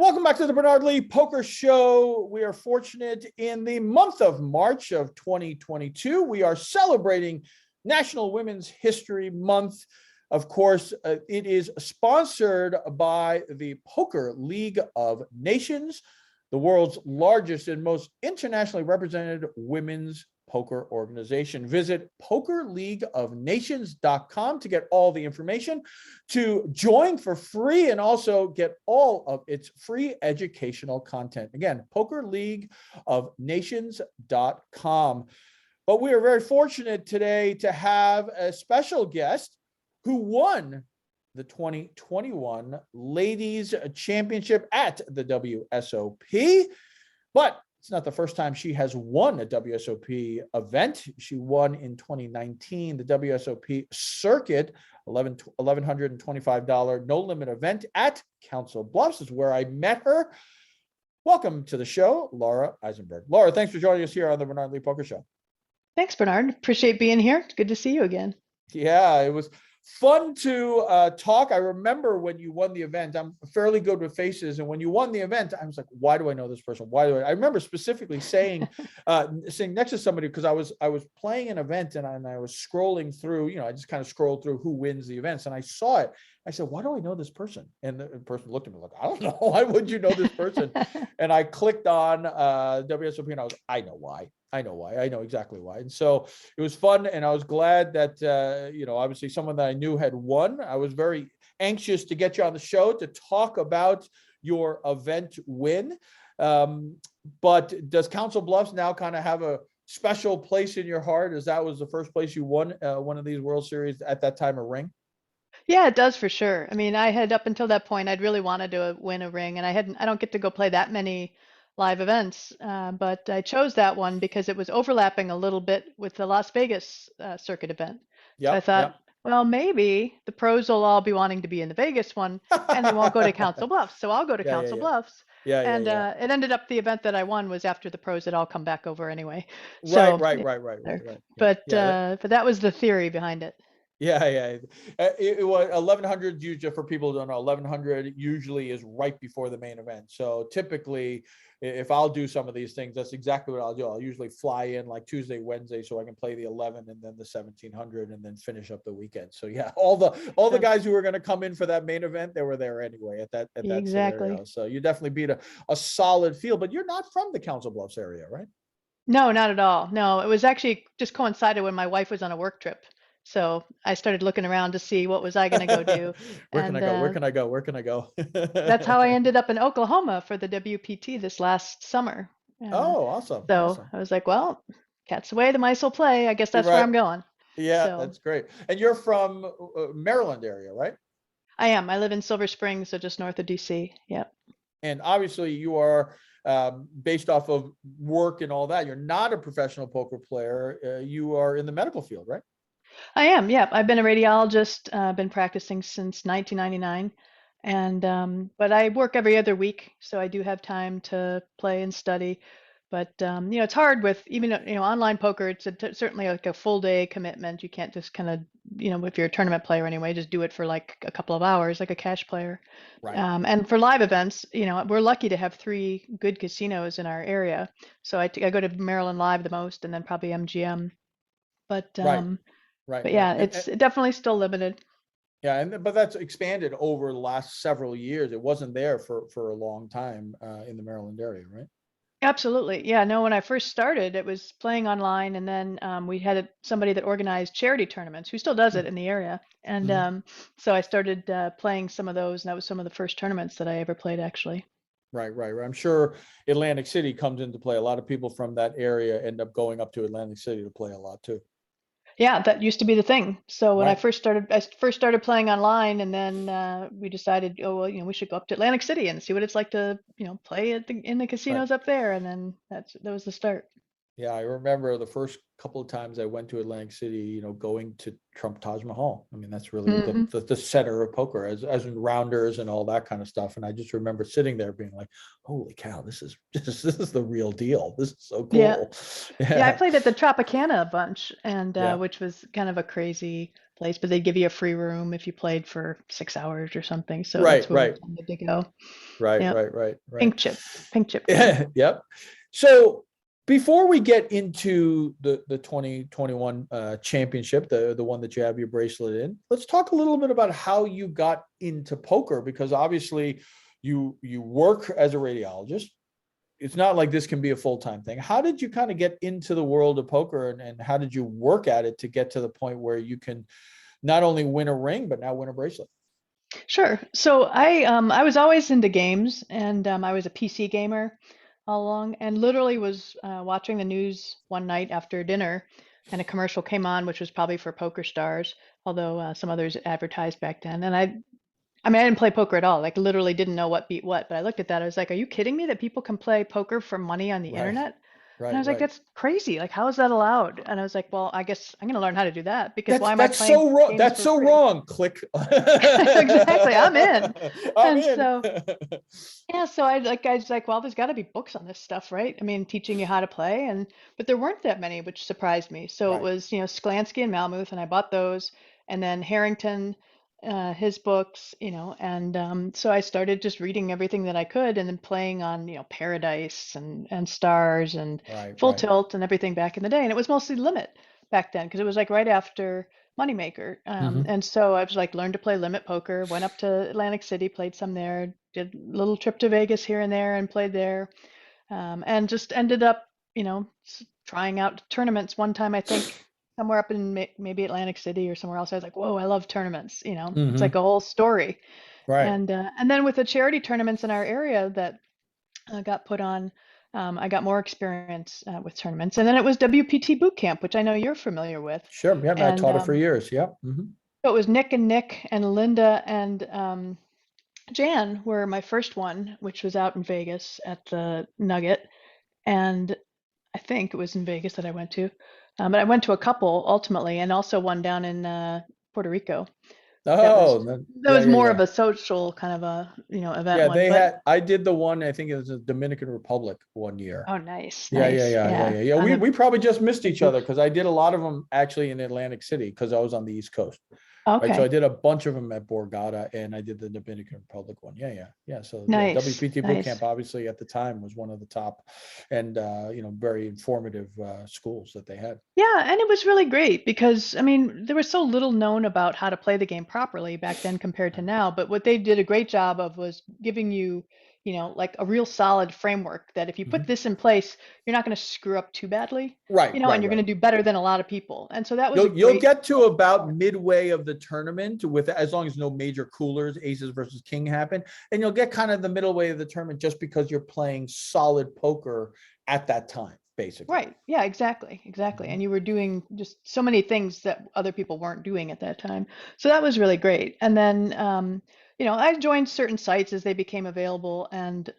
Welcome back to the Bernard Lee Poker Show. We are fortunate in the month of March of 2022. We are celebrating National Women's History Month. Of course, it is sponsored by the Poker League of Nations, the world's largest and most internationally represented women's poker organization. Visit pokerleagueofnations.com to get all the information, to join for free, and also get all of its free educational content. Again, pokerleagueofnations.com. But we are very fortunate today to have a special guest who won the 2021 Ladies Championship at the WSOP. But it's not the first time she has won a WSOP event. She won in 2019 the WSOP Circuit $1,125 no limit event at Council Bluffs, is where I met her. Welcome to the show, Lara Eisenberg. Lara, thanks for joining us here on the Bernard Lee Poker Show. Thanks, Bernard. Appreciate being here. It's good to see you again. Yeah, it was fun to talk. I remember when you won the event. I'm fairly good with faces, and when you won the event, I was like, "Why do I know this person? Why do I?" I remember specifically saying, sitting next to somebody, because I was playing an event and I was scrolling through. I just kind of scrolled through who wins the events, and I saw it. I said, "Why do I know this person?" And the person looked at me like, "I don't know. Why would you know this person?" And I clicked on WSOP, and I know why. I know exactly why. And so it was fun. And I was glad that, obviously someone that I knew had won. I was very anxious to get you on the show to talk about your event win. But does Council Bluffs now kind of have a special place in your heart, as that was the first place you won one of these World Series at that time, a ring? Yeah, it does for sure. I mean, I had up until that point, I'd really wanted to win a ring, and I don't get to go play that many live events, but I chose that one because it was overlapping a little bit with the Las Vegas circuit event. So I thought, well, maybe the pros will all be wanting to be in the Vegas one, and they won't go to Council Bluffs. So I'll go to Council Bluffs. And it ended up the event that I won was after the pros had all come back over anyway. So, right. But that was the theory behind it. Yeah. It was 1100. Usually, for people who don't know, 1100 usually is right before the main event. So typically, if I'll do some of these things, that's exactly what I'll do. I'll usually fly in like Tuesday, Wednesday, so I can play the 11 and then the 1700, and then finish up the weekend. So yeah, all the guys who were going to come in for that main event, they were there anyway at that scenario. So you definitely beat a solid field. But you're not from the Council Bluffs area, right? No, not at all. No, it was actually just coincided when my wife was on a work trip. So I started looking around to see what was I going to go do. Where can I go? That's how I ended up in Oklahoma for the WPT this last summer. Oh, awesome. So awesome. I was like, well, cats away, the mice will play. I guess that's where I'm going. Yeah, that's great. And you're from Maryland area, right? I am. I live in Silver Spring, so just north of DC. Yep. And obviously you are based off of work and all that. You're not a professional poker player. You are in the medical field, right? I am. Yep. I've been a radiologist, been practicing since 1999. And but I work every other week, so I do have time to play and study. But it's hard with even online poker. It's certainly like a full day commitment. You can't just kind of if you're a tournament player anyway, just do it for like a couple of hours, like a cash player. Right. And for live events, we're lucky to have 3 good casinos in our area. So I go to Maryland Live the most, and then probably MGM. But Right. But yeah, it's definitely still limited. Yeah, but that's expanded over the last several years. It wasn't there for a long time in the Maryland area, right? Absolutely. Yeah, no, when I first started, it was playing online, and then we had somebody that organized charity tournaments who still does it in the area. And so I started playing some of those, and that was some of the first tournaments that I ever played, actually. Right. I'm sure Atlantic City comes into play. A lot of people from that area end up going up to Atlantic City to play a lot too. Yeah, that used to be the thing. So when I first started playing online, and then we decided, oh well, we should go up to Atlantic City and see what it's like to, play in the casinos up there, and then that was the start. Yeah, I remember the first couple of times I went to Atlantic City, going to Trump Taj Mahal. I mean, that's really Hmm. the center of poker, as in rounders and all that kind of stuff. And I just remember sitting there being like, "Holy cow, this is the real deal. This is so Yeah. cool." Yeah, I Yeah, played at the Tropicana a bunch, and yeah, which was kind of a crazy place, but they'd give you a free room if you played for 6 hours or something. So that's right, where we right, tended to go. right, Yeah, right, right, right. pink chip game. Yeah, yep. So before we get into the 2021 championship, the one that you have your bracelet in, let's talk a little bit about how you got into poker, because obviously you work as a radiologist. It's not like this can be a full-time thing. How did you kind of get into the world of poker, and how did you work at it to get to the point where you can not only win a ring, but now win a bracelet? Sure. So I was always into games, and I was a PC gamer all along, and literally was watching the news one night after dinner, and a commercial came on, which was probably for Poker Stars, although some others advertised back then. And I mean, I didn't play poker at all. Like, literally didn't know what beat what. But I looked at that. I was like, "Are you kidding me that people can play poker for money on the Right, internet?" And I right, was like, right. "That's crazy. Like, how is that allowed?" And I was like, "Well, I guess I'm going to learn how to do that because That's why am I that's playing so wrong. games That's for so free?" wrong. Click. Exactly. I'm in. I'm And in. so, yeah, so I was like, well, there's got to be books on this stuff, right? I mean, teaching you how to play, but there weren't that many, which surprised me. So it Right. was, Sklansky and Malmuth, and I bought those, and then Harrington, his books, and so I started just reading everything that I could, and then playing on, Paradise and Stars and Right. Full Right. Tilt and everything back in the day, and it was mostly Limit back then because it was like right after Moneymaker. Hmm. And so I was like, learned to play limit poker, went up to Atlantic City, played some there, did a little trip to Vegas here and there and played there. And just ended up, trying out tournaments one time, I think somewhere up in maybe Atlantic City or somewhere else. I was like, whoa, I love tournaments. It's like Hmm. a whole story. Right. And then with the charity tournaments in our area that got put on, I got more experience with tournaments. And then it was WPT Boot Camp, which I know you're familiar with. Sure. Yeah. I And taught it for years. Yep. Hmm. so it was Nick and Linda and Jan were my first one, which was out in Vegas at the Nugget. And I think it was in Vegas that I went to. But I went to a couple ultimately, and also one down in Puerto Rico. That was Oh, that yeah, was yeah, more yeah. of a social kind of a event Yeah, one. they But had. I did the one. I think it was the Dominican Republic one year. oh, nice, Yeah, yeah, nice, yeah, yeah, yeah. yeah, yeah. On We the probably just missed each group. other because I did a lot of them actually in Atlantic City because I was on the East Coast. Right. So I Okay, did a bunch of them at Borgata, and I did the Dominican Republic one. Yeah, yeah, yeah. So yeah, nice, WPT Boot nice. Camp obviously at the time was one of the top and very informative schools that they had. Yeah, and it was really great because, I mean, there was so little known about how to play the game properly back then compared to now. But what they did a great job of was giving you, like a real solid framework that if you put Mhm. this in place, you're not going to screw up too badly, Right, and right, you're going right. to do better than a lot of people. And so that was a You'll great get to about start. midway of the tournament with as long as no major coolers, aces versus king happen, and you'll get kind of the middle way of the tournament just because you're playing solid poker at that time, basically. Right. Yeah, exactly. Exactly. Mhm. And you were doing just so many things that other people weren't doing at that time. So that was really great. And then, I joined certain sites as they became available. And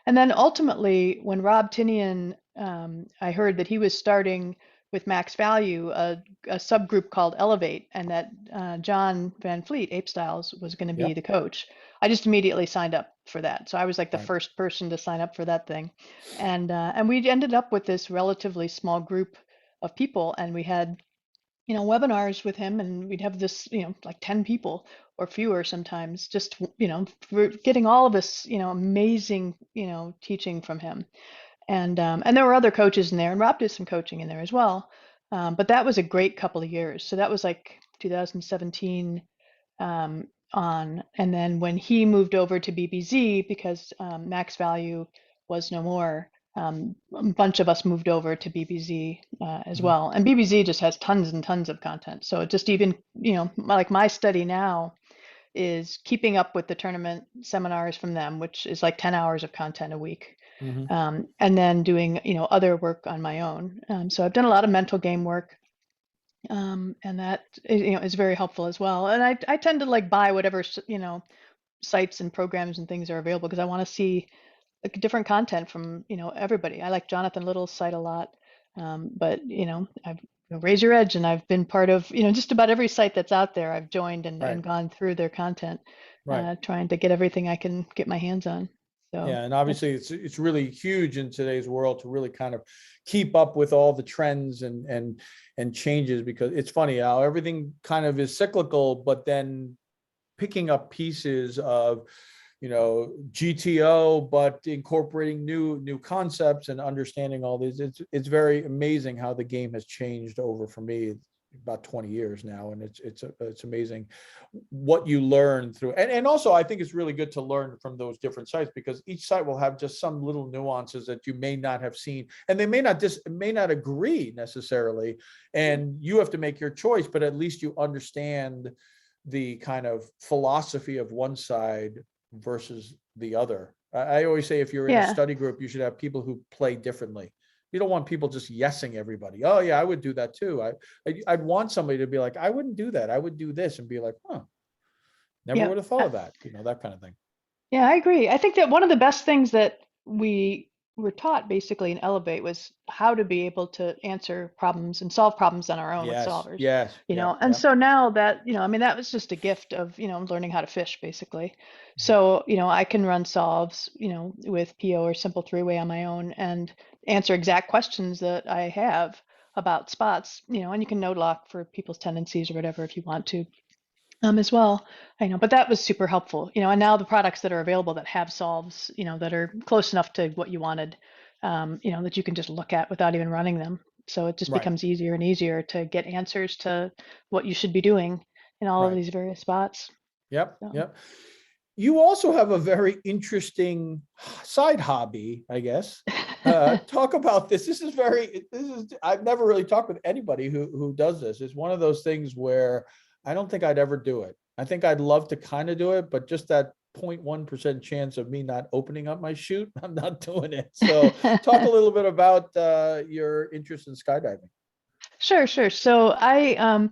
then ultimately, when Rob Tinian, I heard that he was starting with Max Value, a subgroup called Elevate, and that John Van Fleet, Ape Styles, was going to be Yep. the coach. I just immediately signed up for that. So I was like the Right. first person to sign up for that thing. And we ended up with this relatively small group of people, and we had webinars with him, and we'd have this like 10 people or fewer sometimes, just we're getting all of this amazing teaching from him. And there were other coaches in there, and Rob did some coaching in there as well. But that was a great couple of years. So that was like 2017 on. And then when he moved over to BBZ, because Max Value was no more, a bunch of us moved over to BBZ as Mhm. well. And BBZ just has tons and tons of content. So it just even, like my study now is keeping up with the tournament seminars from them, which is like 10 hours of content a week. Mhm. And then doing, other work on my own. So I've done a lot of mental game work, and that is very helpful as well. And I tend to like buy whatever sites and programs and things are available because I want to see like different content from everybody. I like Jonathan Little's site a lot. But I've Raise Your Edge, and I've been part of just about every site that's out there. I've joined Right. and gone through their content, Right. trying to get everything I can get my hands on. So Yeah, and that's obviously it's really huge in today's world to really kind of keep up with all the trends and changes, because it's funny how everything kind of is cyclical, but then picking up pieces of GTO, but incorporating new concepts and understanding all these. It's very amazing how the game has changed over, for me, about 20 years now, and it's amazing what you learn through. And also I think it's really good to learn from those different sites, because each site will have just some little nuances that you may not have seen, and they may not agree necessarily, and you have to make your choice, but at least you understand the kind of philosophy of one side versus the other. I always say, if you're in a yeah. study group, you should have people who play differently. You don't want people just yesing everybody. Oh yeah, I would do that too. I'd want somebody to be like, I wouldn't do that. I would do this, and be like, huh, never Yeah. would have thought of that. That kind of thing. Yeah, I agree. I think that one of the best things that we were taught basically in Elevate was how to be able to answer problems and solve problems on our own with Yes, solvers. yes, yeah, And yeah. so now that, I mean, that was just a gift of, learning how to fish basically. So, I can run solves, with PO or simple three-way on my own and answer exact questions that I have about spots, and you can node lock for people's tendencies or whatever if you want to, as well. I know, but that was super helpful, and now the products that are available that have solves, that are close enough to what you wanted, that you can just look at without even running them. So it just Right, becomes easier and easier to get answers to what you should be doing in all of right. these various spots. Yep, So yep. You also have a very interesting side hobby, I guess. Talk about this. I've never really talked with anybody who does this. It's one of those things where I don't think I'd ever do it. I think I'd love to kind of do it, but just that 0.1% chance of me not opening up my chute, I'm not doing it. So talk a little bit about your interest in skydiving. Sure, sure. So I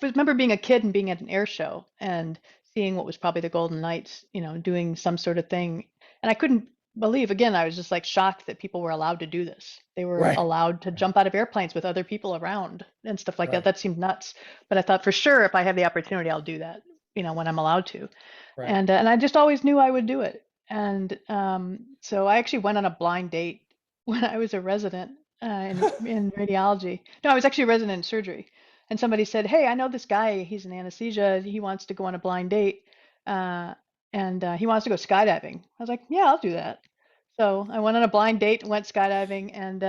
remember being a kid and being at an air show and seeing what was probably the Golden Knights, doing some sort of thing. And I couldn't believe, again, I was just like shocked that people were allowed to do this. They were Right, allowed to right, jump out of airplanes with other people around and stuff like that. right, That seemed nuts. But I thought for sure if I have the opportunity, I'll do that, when I'm allowed to. right. And I just always knew I would do it. And so I actually went on a blind date when I was a resident in radiology. No, I was actually a resident in surgery. And somebody said, "Hey, I know this guy. He's in anesthesia. He wants to go on a blind date, uh, and he wants to go skydiving." I was like, "Yeah, I'll do that." So I went on a blind date and went skydiving, and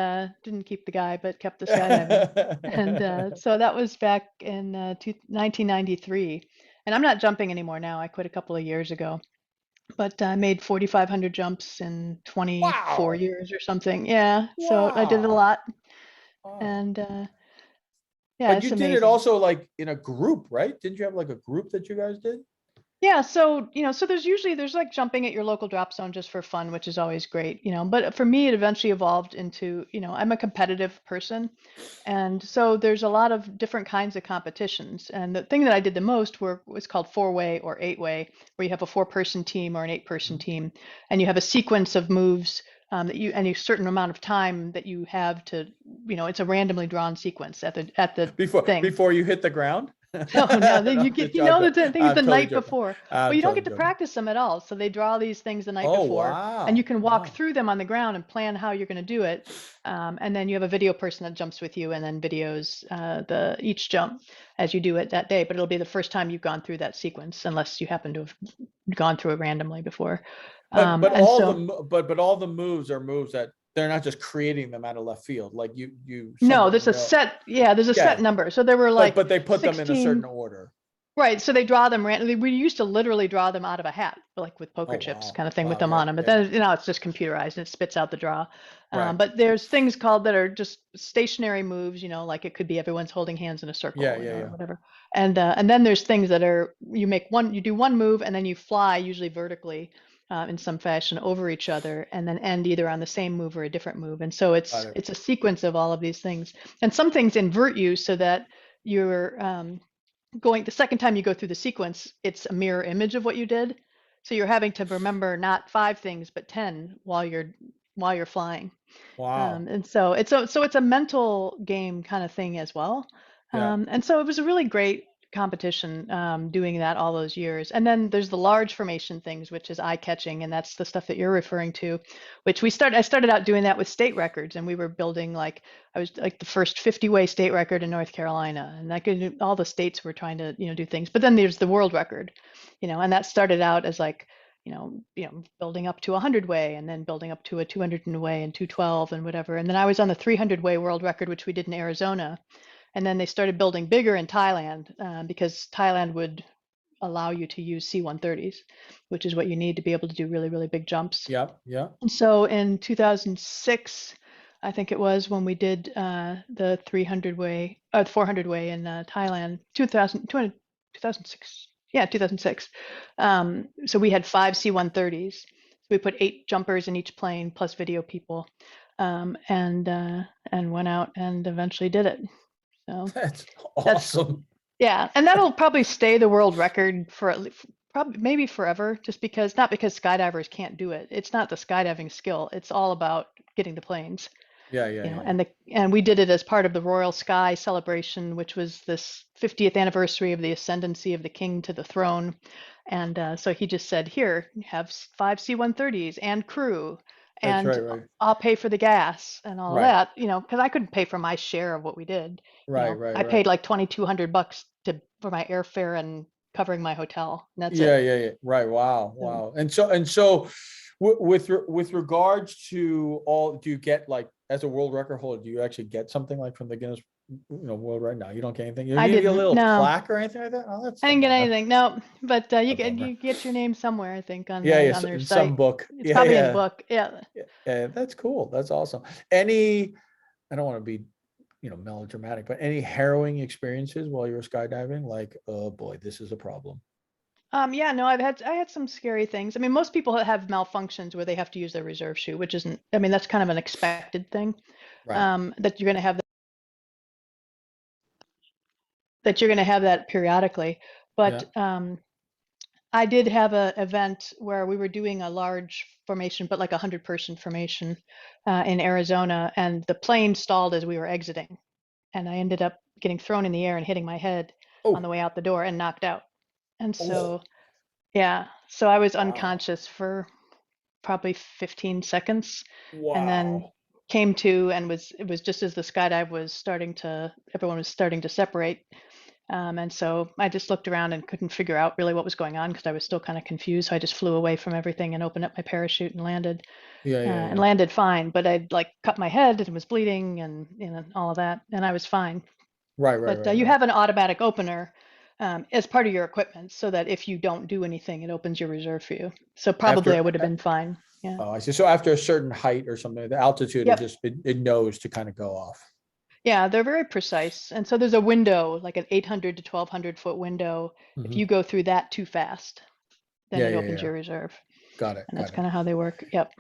didn't keep the guy, but kept the skydiving. And so that was back in 1993. And I'm not jumping anymore now. I quit a couple of years ago, but I made 4,500 jumps in 24 Wow, years or something. Yeah, so I did it a wow, lot, wow. and yeah, But you it's did it amazing. also like in a group, right? Didn't you have like a group that you guys did? Yeah, so so there's like jumping at your local drop zone just for fun, which is always great, But for me, it eventually evolved into, I'm a competitive person, and so there's a lot of different kinds of competitions. And the thing that I did the most was called four-way or eight-way, where you have a four-person team or an eight-person Mhm. team, and you have a sequence of moves that you and a certain amount of time that you have to, it's a randomly drawn sequence at the thing. Before you hit the ground? No, no, No, you I'm get just joking. the things I'm the totally night joking. before. Well, I'm you don't totally get to joking. practice them at all. So they draw these things the night Oh, before, and you wow. can walk Wow. through them on the ground and plan how you're going to do it. And then you have a video person that jumps with you and then videos the each jump as you do it that day. But it'll be the first time you've gone through that sequence, unless you happen to have gone through it randomly before. But And so all the moves are moves that they're not just creating them out of left field. Like you no, somewhat there's a know. set. Yeah, there's a Yeah, set number. So there were like but they put them in a certain 16. order. Right, so they draw them randomly. We used to literally draw them out of a hat, like with Oh, poker chips wow. kind of thing with Wow. them Yeah, on them. But yeah, yeah. then, it's just computerized and it spits out the draw. Right. But there's things called that are just stationary moves, like it could be everyone's holding hands in a Yeah, circle, yeah, or yeah. whatever. And then there's things that are you do one move and then you fly usually vertically in some fashion over each other and then end either on the same move or a different move. And so Got it. it's a sequence of all of these things. And some things invert you so that you're going the second time you go through the sequence, it's a mirror image of what you did. So you're having to remember not five things, but 10 while you're while you're flying. Wow. And so it's a mental game kind of thing as well. Yeah. And so it was a really great competition, doing that all those years. And then there's the large formation things, which is eye catching, and that's the stuff that you're referring to, which I started out doing that with state records, and we were building, like, I was like the first 50-way state record in North Carolina, and that could, all the states were trying to, do things. But then there's the world record, and that started out as like, building up to 100-way, and then building up to a 200-way and 212 and whatever. And then I was on the 300-way world record, which we did in Arizona. And then they started building bigger in Thailand, because Thailand would allow you to use C-130s, which is what you need to be able to do really, really big jumps. Yeah. Yeah. And so in 2006, I think it was, when we did the 300-way, 400-way in Thailand, 2006. Yeah, 2006. So we had 5 C-130s. So we put 8 jumpers in each plane plus video people, and went out and eventually did it. So That's that's, awesome. yeah, and that'll probably stay the world record for at least, probably maybe forever, just because, not because skydivers can't do it. It's not the skydiving skill. It's all about getting the planes. Yeah. Yeah. Yeah. And we did it as part of the Royal Sky celebration, which was this 50th anniversary of the ascendancy of the king to the throne. And so he just said, here, have 5 C-130s and crew, That's and right. I'll pay for the gas and all Right. that, because I couldn't pay for my share of what we did. Right. I paid like $2,200 for my airfare and covering my hotel, and that's Yeah. it. Yeah. Yeah. Right. Wow. So, Wow. And so with regards to all, do you get, like, as a world record holder, do you actually get something like from the Guinness, world right now? You don't get anything. You I need to get a didn't, little no, plaque or anything like that. Oh, that's I a didn't get bummer. anything, no. But A you bummer. get your name somewhere, I think, on Yeah. Yeah. on their In some site. book. It's Yeah. probably in a Yeah. book. Yeah. Yeah. That's cool. That's awesome. I don't want to be, melodramatic, but any harrowing experiences while you were skydiving? Like, oh boy, this is a problem. Yeah, no, I had some scary things. I mean, most people have malfunctions where they have to use their reserve chute, which isn't, I mean, that's kind of an expected thing. Right. That you're going to have that periodically. Yeah. But I did have an event where we were doing a large formation, but like 100-person formation, in Arizona, and the plane stalled as we were exiting, and I ended up getting thrown in the air and hitting my head on the Oh. way out the door and knocked out. And Oh. so, yeah, so I was Wow. unconscious for probably 15 seconds, and then Wow. came to, and it was just as the skydive was everyone was starting to separate. And so I just looked around and couldn't figure out really what was going on, because I was still kind of confused. So I just flew away from everything and opened up my parachute and landed, Yeah. Yeah. and Yeah. landed fine. But I'd like cut my head and was bleeding, and all of that, and I was fine. Right. Right. But Right. you Right. have an automatic opener, as part of your equipment, so that if you don't do anything, it opens your reserve for you. So probably I After. would have been fine. Yeah. Oh, I see. So after a certain height or something, the altitude, Yep. it knows to kind of go off. Yeah, they're very precise. And so there's a window, like an 800 to 1,200-foot window. If Mhm. you go through that too fast, then Yeah. it Yeah. opens Yeah. your reserve. Got it. And that's Got it. kind of how they work. Yep.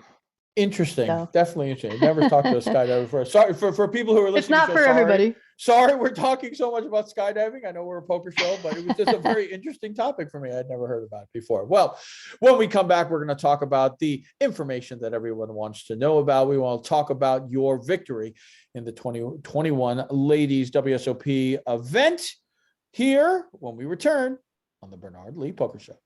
Interesting. So Definitely interesting. Never talked to a skydiver before. Sorry for people who are it's listening to not the show. for Sorry. everybody. Sorry, we're talking so much about skydiving. I know we're a poker show, but it was just a very interesting topic for me. I'd never heard about it before. Well, when we come back, we're going to talk about the information that everyone wants to know about. We want to talk about your victory in the 2021 Ladies WSOP event here when we return on the Bernard Lee Poker Show.